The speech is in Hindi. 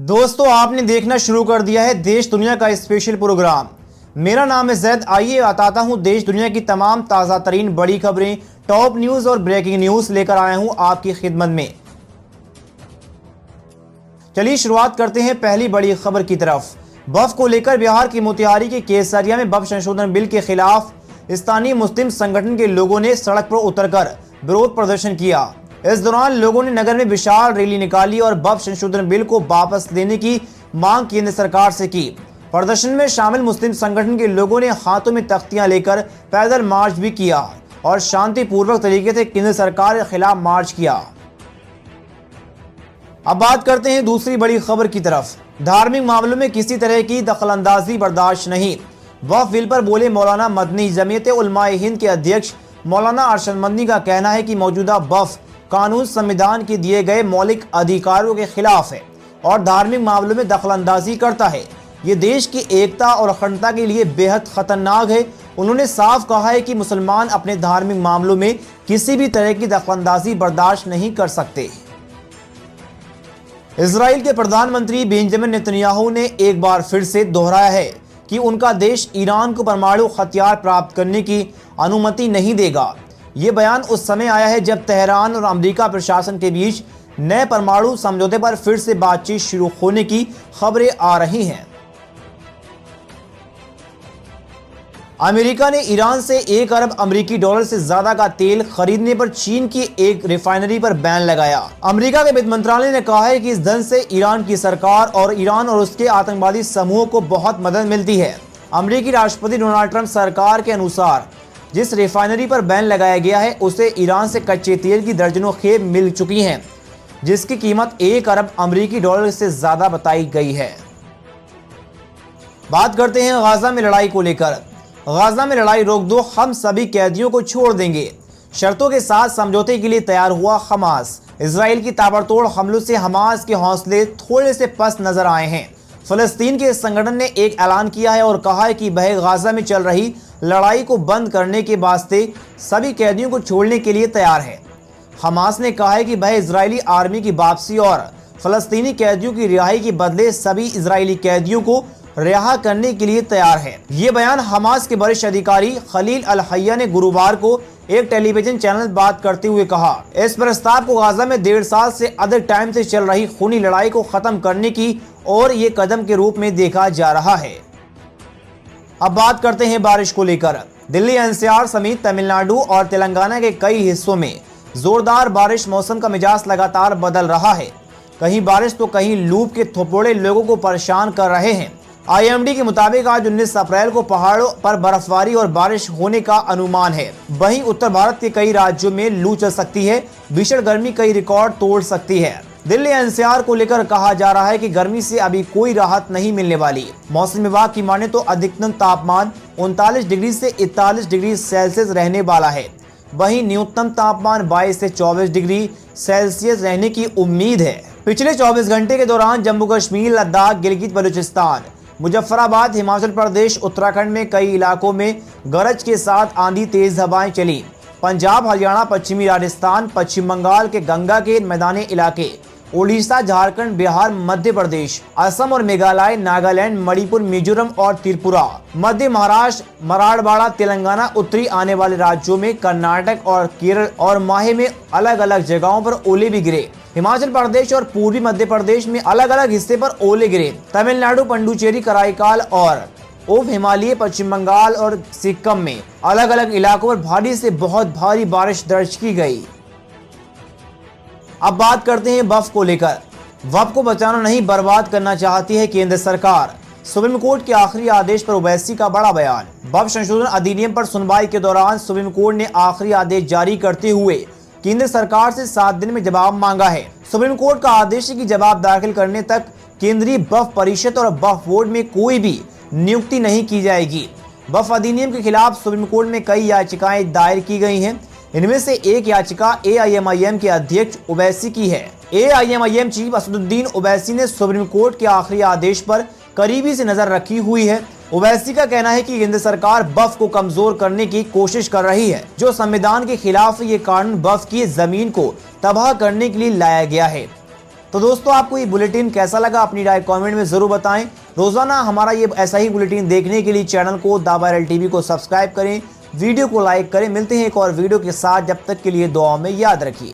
दोस्तों, आपने देखना शुरू कर दिया है देश दुनिया का स्पेशल प्रोग्राम। मेरा नाम है जैद। आइए बताता हूं देश दुनिया की तमाम ताज़ा तरीन बड़ी खबरें, टॉप न्यूज़ और ब्रेकिंग न्यूज़ लेकर आया हूं आपकी खिदमत में। चलिए शुरुआत करते हैं पहली बड़ी खबर की तरफ। वक्फ को लेकर बिहार की मोतिहारी के केसरिया में वक्फ संशोधन बिल के खिलाफ स्थानीय मुस्लिम संगठन के लोगों ने सड़क पर उतरकर विरोध प्रदर्शन किया। इस दौरान लोगों ने नगर में विशाल रैली निकाली और वक्फ संशोधन बिल को वापस लेने की मांग केंद्र सरकार से की। प्रदर्शन में शामिल मुस्लिम संगठन के लोगों ने हाथों में तख्तियां लेकर पैदल मार्च भी किया और शांतिपूर्वक तरीके से केंद्र सरकार के खिलाफ मार्च किया। अब बात करते हैं दूसरी बड़ी खबर की तरफ। धार्मिक मामलों में किसी तरह की दखलंदाजी बर्दाश्त नहीं, वक्फ बिल पर बोले मौलाना मदनी। जमीयत उलमाए हिंद के अध्यक्ष मौलाना अरशद मदनी का कहना है कि मौजूदा वक्फ कानून संविधान के दिए गए मौलिक अधिकारों के खिलाफ है और धार्मिक मामलों में दखलंदाजी करता है। ये देश की एकता और अखंडता के लिए बेहद खतरनाक है। उन्होंने साफ कहा है कि मुसलमान अपने धार्मिक मामलों में किसी भी तरह की दखलंदाजी बर्दाश्त नहीं कर सकते। इजराइल के प्रधानमंत्री बेंजामिन नेतन्याहू ने एक बार फिर से दोहराया है कि उनका देश ईरान को परमाणु हथियार प्राप्त करने की अनुमति नहीं देगा। ये बयान उस समय आया है जब तेहरान और अमेरिका प्रशासन के बीच नए परमाणु समझौते पर फिर से बातचीत शुरू होने की खबरें आ रही हैं। अमेरिका ने ईरान से 1 अरब अमेरिकी डॉलर से ज्यादा का तेल खरीदने पर चीन की एक रिफाइनरी पर बैन लगाया। अमेरिका के वित्त मंत्रालय ने कहा है कि इस धन से ईरान की सरकार और ईरान और उसके आतंकवादी समूहों को बहुत मदद मिलती है। अमेरिकी राष्ट्रपति डोनाल्ड ट्रंप सरकार के अनुसार जिस रिफाइनरी पर बैन लगाया गया है उसे ईरान से कच्चे तेल की दर्जनों खेप मिल चुकी हैं, जिसकी कीमत 1 अरब अमेरिकी डॉलर से ज्यादा बताई गई है। बात करते हैं गाजा में लड़ाई को लेकर। गाजा में लड़ाई रोक दो, हम सभी कैदियों को छोड़ देंगे, शर्तों के साथ समझौते के लिए तैयार हुआ हमास। इजराइल की ताबड़तोड़ हमलों से हमास के हौसले थोड़े से पस्त नजर आए हैं। फलस्तीन के संगठन ने एक ऐलान किया है और कहा है कि वह गाजा में चल रही लड़ाई को बंद करने के वास्ते सभी कैदियों को छोड़ने के लिए तैयार है। हमास ने कहा है कि वह इजरायली आर्मी की वापसी और फलस्तीनी कैदियों की रिहाई के बदले सभी इजरायली कैदियों को रिहा करने के लिए तैयार है। ये बयान हमास के वरिष्ठ अधिकारी खलील अल हय्या ने गुरुवार को एक टेलीविजन चैनल बात करते हुए कहा। इस प्रस्ताव को गाजा में 1.5 साल से अधिक टाइम से चल रही खूनी लड़ाई को खत्म करने की और ये कदम के रूप में देखा जा रहा है। अब बात करते हैं बारिश को लेकर। दिल्ली एनसीआर समेत तमिलनाडु और तेलंगाना के कई हिस्सों में जोरदार बारिश। मौसम का मिजाज लगातार बदल रहा है। कहीं बारिश तो कहीं लू के थोपड़े लोगों को परेशान कर रहे हैं। आईएमडी के मुताबिक आज 19 अप्रैल को पहाड़ों पर बर्फबारी और बारिश होने का अनुमान है। वहीं उत्तर भारत के कई राज्यों में लू चल सकती है। भीषण गर्मी कई रिकॉर्ड तोड़ सकती है। दिल्ली एनसीआर को लेकर कहा जा रहा है कि गर्मी से अभी कोई राहत नहीं मिलने वाली। मौसम विभाग की माने तो अधिकतम तापमान 39 डिग्री से 41 डिग्री सेल्सियस रहने वाला है। वहीं न्यूनतम तापमान 22 से 24 डिग्री सेल्सियस रहने की उम्मीद है। पिछले 24 घंटे के दौरान जम्मू कश्मीर, लद्दाख, गिलगित बलूचिस्तान, मुजफ्फराबाद, हिमाचल प्रदेश, उत्तराखंड में कई इलाकों में गरज के साथ आंधी, तेज हवाएं चली। पंजाब, हरियाणा, पश्चिमी राजस्थान, पश्चिम बंगाल के गंगा के मैदानी इलाके, उड़ीसा, झारखंड, बिहार, मध्य प्रदेश, असम और मेघालय, नागालैंड, मणिपुर, मिजोरम और त्रिपुरा, मध्य महाराष्ट्र, मराठवाड़ा, तेलंगाना, उत्तरी आने वाले राज्यों में, कर्नाटक और केरल और माहे में अलग अलग जगहों पर ओले भी गिरे। हिमाचल प्रदेश और पूर्वी मध्य प्रदेश में अलग अलग हिस्से पर ओले गिरे। तमिलनाडु, पुडुचेरी, कराईकाल और उप हिमालय, पश्चिम बंगाल और सिक्किम में अलग अलग इलाकों पर भारी से बहुत भारी बारिश दर्ज की गई। अब बात करते हैं वक्फ को लेकर। वक्फ को बचाना नहीं, बर्बाद करना चाहती है केंद्र सरकार। सुप्रीम कोर्ट के आखिरी आदेश पर ओवैसी का बड़ा बयान। वक्फ संशोधन अधिनियम पर सुनवाई के दौरान सुप्रीम कोर्ट ने आखिरी आदेश जारी करते हुए केंद्र सरकार से 7 दिन में जवाब मांगा है। सुप्रीम कोर्ट का आदेश है कि जवाब दाखिल करने तक केंद्रीय वक्फ परिषद और वक्फ बोर्ड में कोई भी नियुक्ति नहीं की जाएगी। वक्फ अधिनियम के खिलाफ सुप्रीम कोर्ट में कई याचिकाएं दायर की गई हैं। इनमें से एक याचिका एआईएमआईएम के अध्यक्ष ओवैसी की है। एआईएमआईएम चीफ असदुद्दीन ओवैसी ने सुप्रीम कोर्ट के आखिरी आदेश पर करीबी से नजर रखी हुई है। ओवैसी का कहना है कि केंद्र सरकार वक्फ को कमजोर करने की कोशिश कर रही है, जो संविधान के खिलाफ। ये कानून वक्फ की जमीन को तबाह करने के लिए लाया गया है। तो दोस्तों आपको ये बुलेटिन कैसा लगा अपनी राय कमेंट में जरूर बताएं। रोजाना हमारा ये ऐसा ही बुलेटिन देखने के लिए चैनल को दा वायरल टीवी को सब्सक्राइब करें, वीडियो को लाइक करें। मिलते हैं एक और वीडियो के साथ, जब तक के लिए दुआ में याद रखिए।